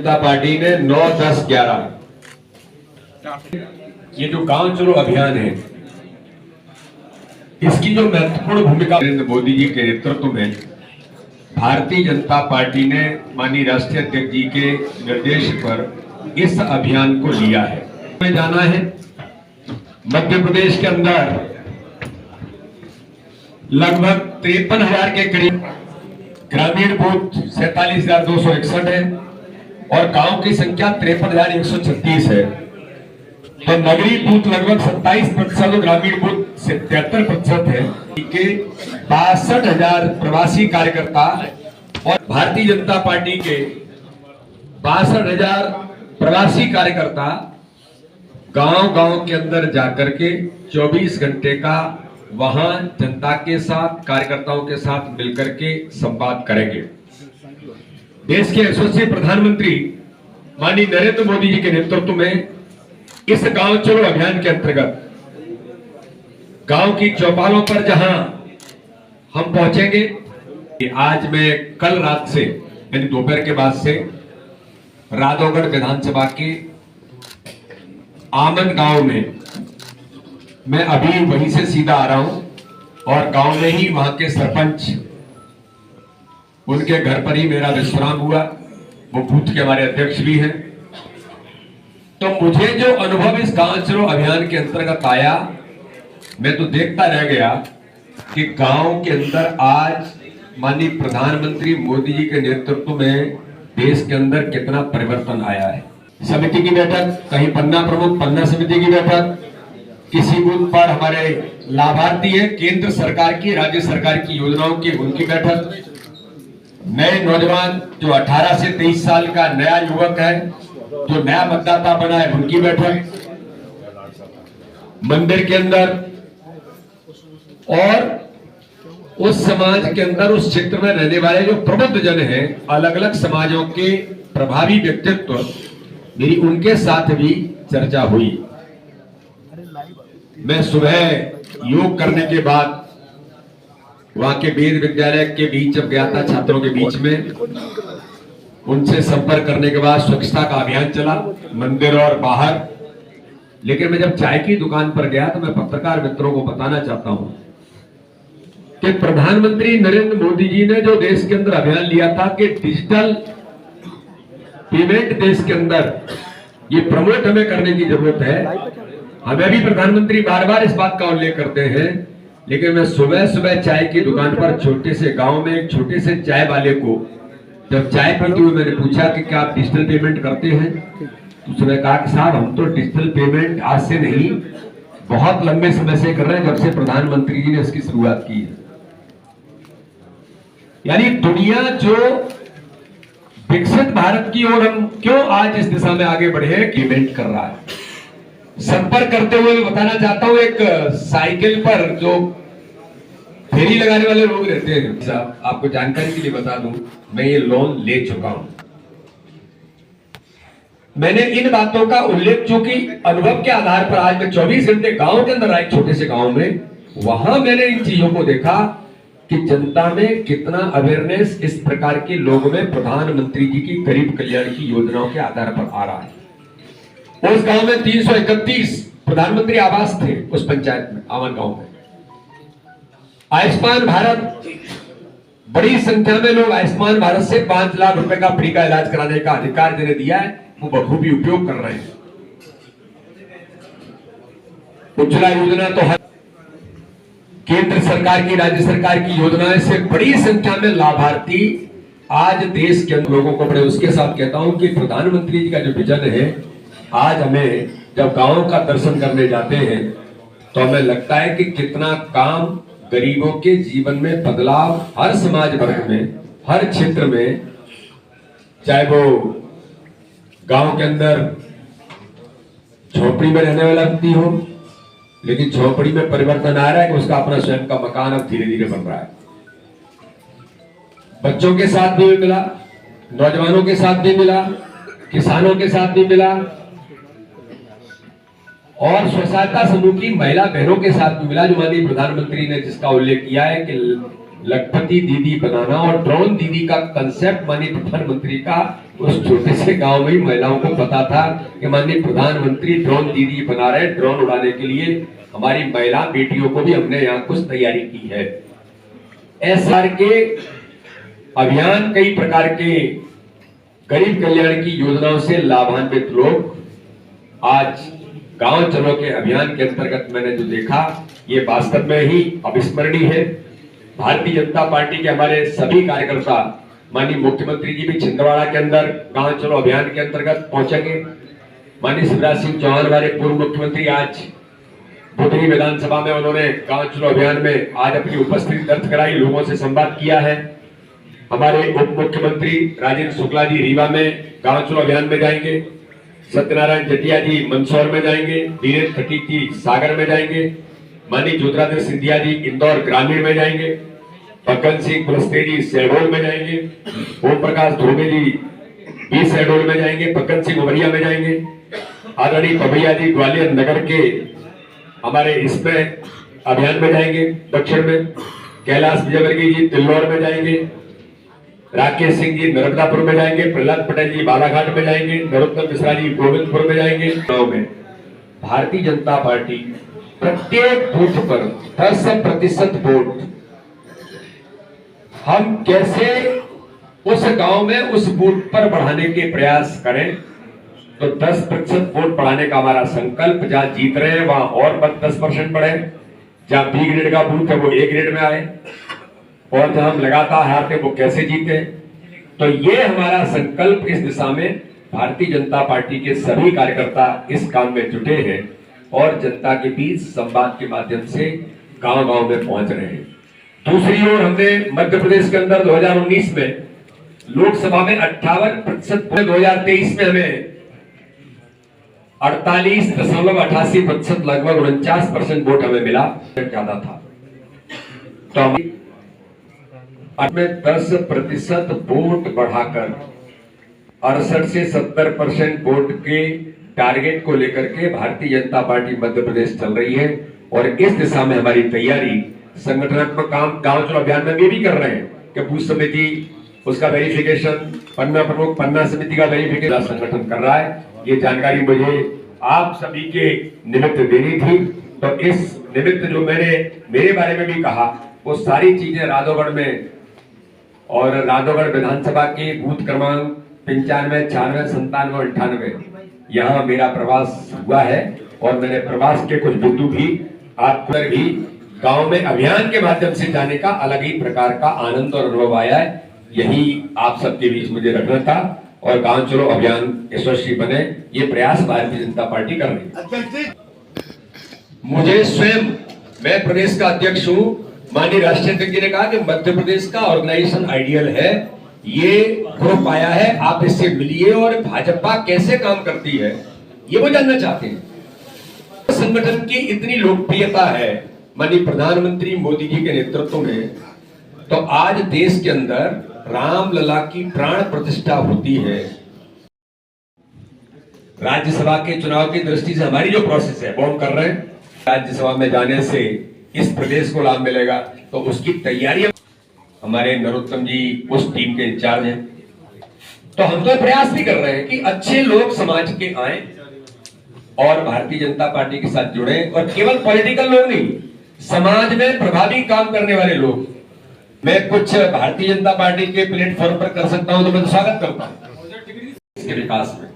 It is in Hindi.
जनता पार्टी ने 9, 10, 11 ये जो गांव चलो अभियान है, इसकी जो महत्वपूर्ण भूमिका नरेंद्र मोदी जी के नेतृत्व में भारतीय जनता पार्टी ने माननीय राष्ट्रीय अध्यक्ष जी के निर्देश पर इस अभियान को लिया है। हमें जाना है मध्य प्रदेश के अंदर लगभग 53,000 के करीब ग्रामीण बूथ 47,261 है और गांव की संख्या 53,136 है। तो नगरीय बूथ लगभग 27% और ग्रामीण बूथ 73% है। के 62,000 प्रवासी कार्यकर्ता और भारतीय जनता पार्टी के 62,000 प्रवासी कार्यकर्ता गांव-गांव के अंदर जाकर के 24 घंटे का वहां जनता के साथ, कार्यकर्ताओं के साथ मिलकर के संवाद करेंगे। देश के यशस्वी प्रधानमंत्री माननीय नरेंद्र मोदी जी के नेतृत्व में इस गांव चलो अभियान के अंतर्गत गांव की चौपालों पर जहां हम पहुंचेंगे, आज मैं कल रात से यानी दोपहर के बाद से राधौगढ़ विधानसभा के आमन गांव में मैं अभी वहीं से सीधा आ रहा हूं और गांव में ही वहां के सरपंच, उनके घर पर ही मेरा विश्राम हुआ। वो बूथ के हमारे अध्यक्ष भी हैं। तो मुझे जो अनुभव इस गांव चलो अभियान के अंतर्गत आया, मैं तो देखता रह गया कि गांव के अंदर आज माननीय प्रधानमंत्री मोदी जी के नेतृत्व में देश के अंदर कितना परिवर्तन आया है। समिति की बैठक, कहीं पन्ना प्रमुख, पन्ना समिति की बैठक, किसी बूथ पर हमारे लाभार्थी है, केंद्र सरकार की, राज्य सरकार की योजनाओं की उनकी बैठक, नए नौजवान जो 18 से 23 साल का नया युवक है जो नया मतदाता बना है उनकी बैठक, मंदिर के अंदर और उस समाज के अंदर, उस क्षेत्र में रहने वाले जो प्रबुद्ध जन हैं, अलग अलग समाजों के प्रभावी व्यक्तित्व, मेरी उनके साथ भी चर्चा हुई। मैं सुबह योग करने के बाद वहां के वेद विद्यालय के बीच जब गया था, छात्रों के बीच में, उनसे संपर्क करने के बाद स्वच्छता का अभियान चला मंदिर और बाहर। लेकिन मैं जब चाय की दुकान पर गया तो मैं पत्रकार मित्रों को बताना चाहता हूं कि प्रधानमंत्री नरेंद्र मोदी जी ने जो देश के अंदर अभियान लिया था कि डिजिटल पेमेंट देश के अंदर ये प्रमोट हमें करने की जरूरत है। हमें भी प्रधानमंत्री बार बार इस बात का उल्लेख करते हैं, लेकिन मैं सुबह सुबह चाय की दुकान पर छोटे से गांव में एक छोटे से चाय वाले को जब चाय पीते हुए मैंने पूछा कि क्या आप डिजिटल पेमेंट करते हैं, तो उसने कहा कि साहब हम तो डिजिटल पेमेंट आज से नहीं, बहुत लंबे समय से कर रहे हैं, जब से प्रधानमंत्री जी ने इसकी शुरुआत की है। यानी दुनिया जो विकसित भारत की ओर हम क्यों आज इस दिशा में आगे बढ़े हैं, पेमेंट कर रहा है। संपर्क करते हुए बताना चाहता हूं, एक साइकिल पर जो फेरी लगाने वाले लोग रहते हैं, साहब आपको जानकारी के लिए बता दूं, मैं ये लोन ले चुका हूं। मैंने इन बातों का उल्लेख चूंकि अनुभव के आधार पर आज मैं 24 घंटे गांव के अंदर आए, छोटे से गांव में, वहां मैंने इन चीजों को देखा कि जनता में कितना अवेयरनेस इस प्रकार के लोगों में प्रधानमंत्री जी की गरीब कल्याण की योजनाओं के आधार पर आ रहा है। उस गांव में 331 प्रधानमंत्री आवास थे, उस पंचायत में, आवन गांव में। आयुष्मान भारत, बड़ी संख्या में लोग आयुष्मान भारत से 5 लाख रुपए का फ्री का इलाज कराने का अधिकार जिन्हें दिया है, वो बखूबी उपयोग कर रहे हैं। उज्ज्वला योजना तो हर केंद्र सरकार की, राज्य सरकार की योजनाएं से बड़ी संख्या में लाभार्थी आज देश के लोगों को बड़े उसके साथ कहता हूं कि प्रधानमंत्री जी का जो विजन है, आज हमें जब गांव का दर्शन करने जाते हैं तो हमें लगता है कि कितना काम गरीबों के जीवन में बदलाव हर समाज वर्ग में, हर क्षेत्र में, चाहे वो गांव के अंदर झोपड़ी में रहने वाला व्यक्ति हो, लेकिन झोपड़ी में परिवर्तन आ रहा है कि उसका अपना स्वयं का मकान अब धीरे धीरे बन रहा है। बच्चों के साथ भी मिला, नौजवानों के साथ भी मिला, किसानों के साथ भी मिला और स्व सहायता समूह की महिला बहनों के साथ भी मिला, जो माननीय प्रधानमंत्री ने जिसका उल्लेख किया है कि लखपति दीदी बनाना और ड्रोन दीदी का कंसेप्ट माननीय प्रधानमंत्री का उस छोटे से गांव में ही महिलाओं को पता था कि माननीय प्रधानमंत्री ड्रोन दीदी बना रहे हैं, ड्रोन उड़ाने के लिए हमारी महिला बेटियों को भी हमने यहाँ कुछ तैयारी की है। एसआर के अभियान, कई प्रकार के गरीब कल्याण की योजनाओं से लाभान्वित लोग आज गांव चलो के अभियान के अंतर्गत मैंने जो देखा, ये वास्तव में ही अविस्मरणीय है। भारतीय जनता पार्टी के हमारे सभी कार्यकर्ता, माननीय मुख्यमंत्री जी भी छिंदवाड़ा के अंदर गांव चलो अभियान के अंतर्गत पहुंचेंगे। माननीय शिवराज सिंह चौहान हमारे पूर्व मुख्यमंत्री आज बुधनी विधानसभा में उन्होंने गांव चलो अभियान में आज अपनी उपस्थिति दर्ज कराई, लोगों से संवाद किया है। हमारे उप मुख्यमंत्री राजेंद्र शुक्ला जी रीवा में गांव चलो अभियान में जाएंगे, सत्यनारायण जटिया जी मंदसौर में जाएंगे, वीरेंद्र खटीक जी सागर में जाएंगे, माननीय ज्योतिरादित्य सिंधिया जी इंदौर ग्रामीण में जाएंगे, फग्गन सिंह कुलस्ते जी शहडोल में जाएंगे, ओम प्रकाश धोबे जी भी शहडोल में जाएंगे, फग्गन सिंह उमरिया में जाएंगे, आदरणीय पभैया जी ग्वालियर नगर के हमारे इसमें अभियान में जाएंगे दक्षिण में, कैलाश विजयवर्गीय जी तिल्लौर में जाएंगे, राकेश सिंह जी नर्मदापुर में जाएंगे, प्रहलाद पटेल जी बालाघाट में जाएंगे, नरोत्तम मिश्रा जी गोविंदपुर में जाएंगे। में भारतीय जनता पार्टी प्रत्येक बूथ पर 10% वोट हम कैसे उस गांव में उस बूथ पर बढ़ाने के प्रयास करें, तो 10% वोट बढ़ाने का हमारा संकल्प। जहां जीत रहे हैं वहां और 10% बढ़े, जहां बी ग्रेड का बूथ है वो ए ग्रेड में आए, और जहां हम लगातार हारते वो कैसे जीते। तो ये हमारा संकल्प, इस दिशा में भारतीय जनता पार्टी के सभी कार्यकर्ता इस काम में जुटे हैं और जनता के बीच संवाद के माध्यम से गांव गांव में पहुंच रहे हैं। दूसरी ओर हमने मध्य प्रदेश के अंदर 2019 में लोकसभा में 58%, 2023 में हमें 48.88% लगभग 49% वोट हमें मिला, ज्यादा था। तो हमें 10% वोट बढ़ाकर 68 से 70% वोट के टारगेट को लेकर के भारतीय जनता पार्टी मध्य प्रदेश चल रही है। और इस दिशा में हमारी तैयारी, संगठनात्मक काम गांव चलो अभियान में भी कर रहे हैं कि बूथ समिति उसका वेरिफिकेशन, पन्ना प्रमुख पन्ना समिति का वेरिफिकेशन संगठन कर रहा है। ये जानकारी मुझे आप सभी के निमित्त देनी थी। तो इस निमित्त जो मैंने मेरे बारे में भी कहा, वो सारी चीजें राधोगढ़ में और राधोगढ़ विधानसभा के बूथ क्रमांक 95, 96, 97, 98 यहाँ मेरा प्रवास हुआ है और मैंने प्रवास के कुछ बिंदु भी आप पर भी गांव में अभियान के माध्यम से जाने का अलग ही प्रकार का आनंद और अनुभव आया है। यही आप सबके बीच मुझे रखना था और गांव चलो अभियान यशस्वी बने, ये प्रयास भारतीय जनता पार्टी कर रही है। मुझे स्वयं, मैं प्रदेश का अध्यक्ष हूँ। माननीय राष्ट्रीय अध्यक्ष जी ने कहा कि मध्य प्रदेश का ऑर्गेनाइजेशन आइडियल है, ये ग्रुप आया है, आप इससे मिलिए और भाजपा कैसे काम करती है ये वो जानना चाहते हैं। संगठन की इतनी लोकप्रियता है माननीय प्रधानमंत्री मोदी जी के नेतृत्व में, तो आज देश के अंदर रामलला की प्राण प्रतिष्ठा होती है। राज्यसभा के चुनाव की दृष्टि से हमारी जो प्रोसेस है वो हम कर रहे हैं। राज्यसभा में जाने से इस प्रदेश को लाभ मिलेगा, तो उसकी तैयारी हमारे नरोत्तम जी उस टीम के इंचार्ज हैं। तो हम तो प्रयास भी कर रहे हैं कि अच्छे लोग समाज के आए और भारतीय जनता पार्टी के साथ जुड़े, और केवल पॉलिटिकल लोग नहीं, समाज में प्रभावी काम करने वाले लोग। मैं कुछ भारतीय जनता पार्टी के प्लेटफॉर्म पर कर सकता हूं तो मैं तो स्वागत करता हूं इसके विकास में।